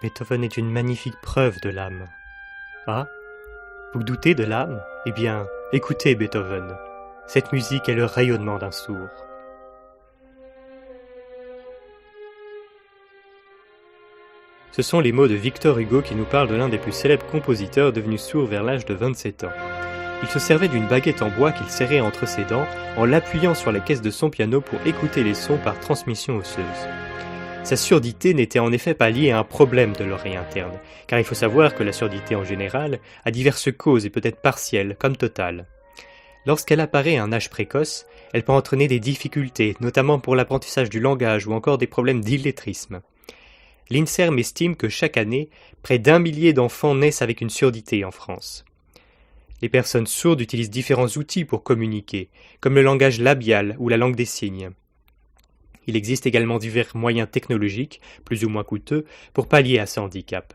Beethoven est une magnifique preuve de l'âme. Ah, vous doutez de l'âme? Eh bien, écoutez Beethoven. Cette musique est le rayonnement d'un sourd. Ce sont les mots de Victor Hugo qui nous parlent de l'un des plus célèbres compositeurs devenu sourd vers l'âge de 27 ans. Il se servait d'une baguette en bois qu'il serrait entre ses dents en l'appuyant sur la caisse de son piano pour écouter les sons par transmission osseuse. Sa surdité n'était en effet pas liée à un problème de l'oreille interne, car il faut savoir que la surdité en général a diverses causes et peut être partielle comme totale. Lorsqu'elle apparaît à un âge précoce, elle peut entraîner des difficultés, notamment pour l'apprentissage du langage ou encore des problèmes d'illettrisme. L'INSERM estime que chaque année, près d'1 millier d'enfants naissent avec une surdité en France. Les personnes sourdes utilisent différents outils pour communiquer, comme le langage labial ou la langue des signes. Il existe également divers moyens technologiques, plus ou moins coûteux, pour pallier à ce handicap.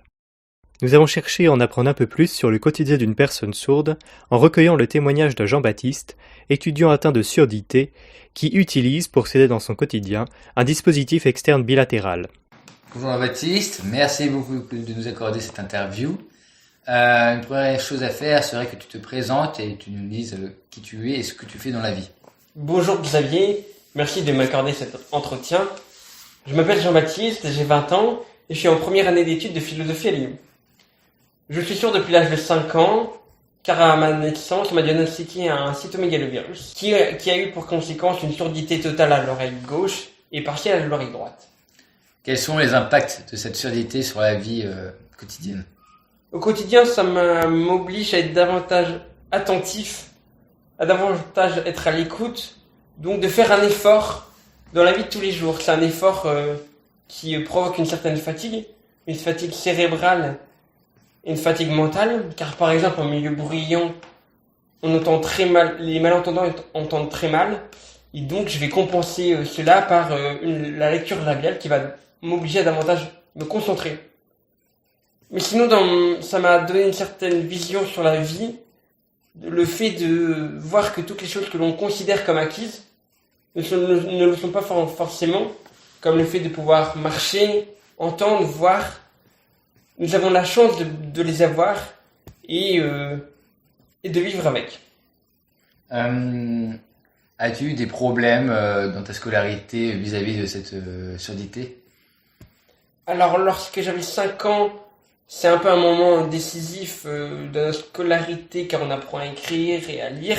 Nous avons cherché à en apprendre un peu plus sur le quotidien d'une personne sourde en recueillant le témoignage de Jean-Baptiste, étudiant atteint de surdité, qui utilise, pour s'aider dans son quotidien, un dispositif externe bilatéral. Bonjour Jean-Baptiste, merci beaucoup de nous accorder cette interview. Une première chose à faire serait que tu te présentes et tu nous dises qui tu es et ce que tu fais dans la vie. Bonjour Xavier, merci de m'accorder cet entretien. Je m'appelle Jean-Baptiste, j'ai 20 ans et je suis en première année d'études de philosophie à Lyon. Je suis sourd depuis l'âge de 5 ans, car à ma naissance, on m'a diagnostiqué un cytomégalovirus, qui a eu pour conséquence une surdité totale à l'oreille gauche et partielle à l'oreille droite. Quels sont les impacts de cette surdité sur la vie quotidienne ? Au quotidien, ça m'oblige à être davantage attentif, à davantage être à l'écoute, donc de faire un effort dans la vie de tous les jours. C'est un effort qui provoque une certaine fatigue, une fatigue cérébrale et une fatigue mentale, car par exemple en milieu bruyant, on entend très mal, les malentendants entendent très mal, et donc je vais compenser cela par la lecture labiale qui va m'obliger à davantage me concentrer. Mais sinon, ça m'a donné une certaine vision sur la vie, le fait de voir que toutes les choses que l'on considère comme acquises ne le sont pas forcément, comme le fait de pouvoir marcher, entendre, voir. Nous avons la chance de les avoir et de vivre avec. As-tu eu des problèmes dans ta scolarité vis-à-vis de cette surdité ? Alors, lorsque j'avais 5 ans, c'est un peu un moment décisif de la scolarité car on apprend à écrire et à lire.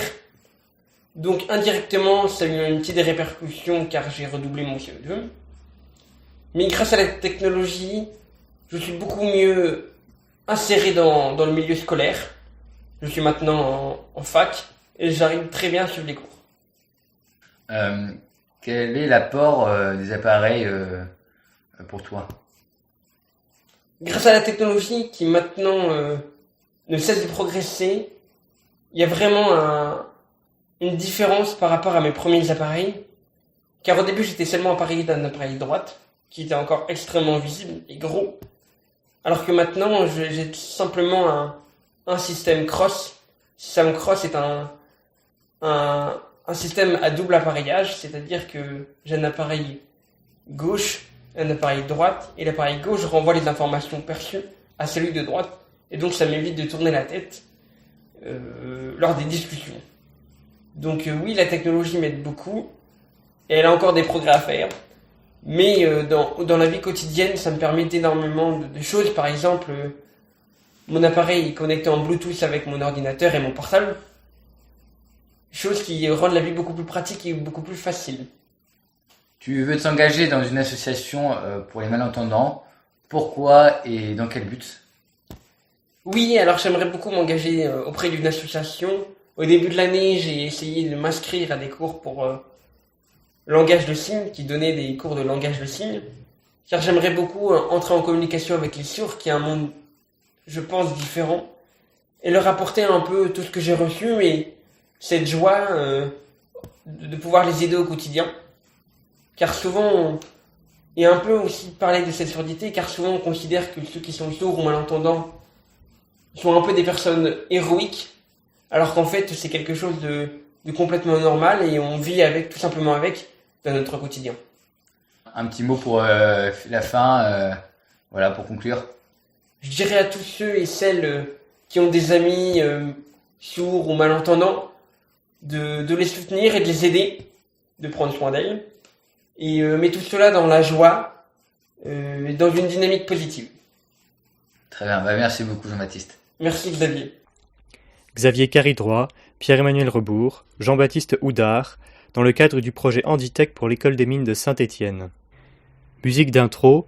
Donc indirectement, ça a eu une petite répercussion car j'ai redoublé mon CE2. Mais grâce à la technologie, je suis beaucoup mieux inséré dans le milieu scolaire. Je suis maintenant en fac et j'arrive très bien à suivre les cours. Quel est l'apport des appareils pour toi ? Grâce à la technologie qui maintenant ne cesse de progresser, il y a vraiment une différence par rapport à mes premiers appareils. Car au début, j'étais seulement appareillé d'un appareil droite, qui était encore extrêmement visible et gros. Alors que maintenant, j'ai tout simplement un système cross. Système cross est un système à double appareillage, c'est-à-dire que j'ai un appareil gauche, un appareil droite, et l'appareil gauche renvoie les informations perçues à celui de droite, et donc ça m'évite de tourner la tête lors des discussions. Donc oui, la technologie m'aide beaucoup, et elle a encore des progrès à faire, mais dans la vie quotidienne, ça me permet d'énormément de choses. Par exemple, mon appareil est connecté en Bluetooth avec mon ordinateur et mon portable, chose qui rend la vie beaucoup plus pratique et beaucoup plus facile. Tu veux t'engager dans une association pour les malentendants. Pourquoi et dans quel but ? Oui, alors j'aimerais beaucoup m'engager auprès d'une association. Au début de l'année, j'ai essayé de m'inscrire à des cours pour langage de signes, qui donnaient des cours de langage de signes. Car j'aimerais beaucoup entrer en communication avec les sourds, qui est un monde, je pense, différent, et leur apporter un peu tout ce que j'ai reçu, et cette joie de pouvoir les aider au quotidien. Car souvent, et un peu aussi parler de cette surdité, car souvent on considère que ceux qui sont sourds ou malentendants sont un peu des personnes héroïques, alors qu'en fait c'est quelque chose de complètement normal et on vit avec, tout simplement avec, dans notre quotidien. Un petit mot pour la fin, voilà, pour conclure. je dirais à tous ceux et celles qui ont des amis sourds ou malentendants de les soutenir et de les aider, de prendre soin d'elles. Et mais tout cela dans la joie et dans une dynamique positive. Très bien, merci beaucoup Jean-Baptiste. Merci Xavier. Xavier Caridroy, Pierre-Emmanuel Rebourg, Jean-Baptiste Houdard, dans le cadre du projet Handitech pour l'école des mines de Saint-Étienne. Musique d'intro,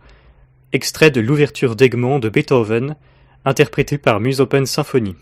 extrait de l'ouverture d'Egmont de Beethoven, interprétée par Musopen Symphony.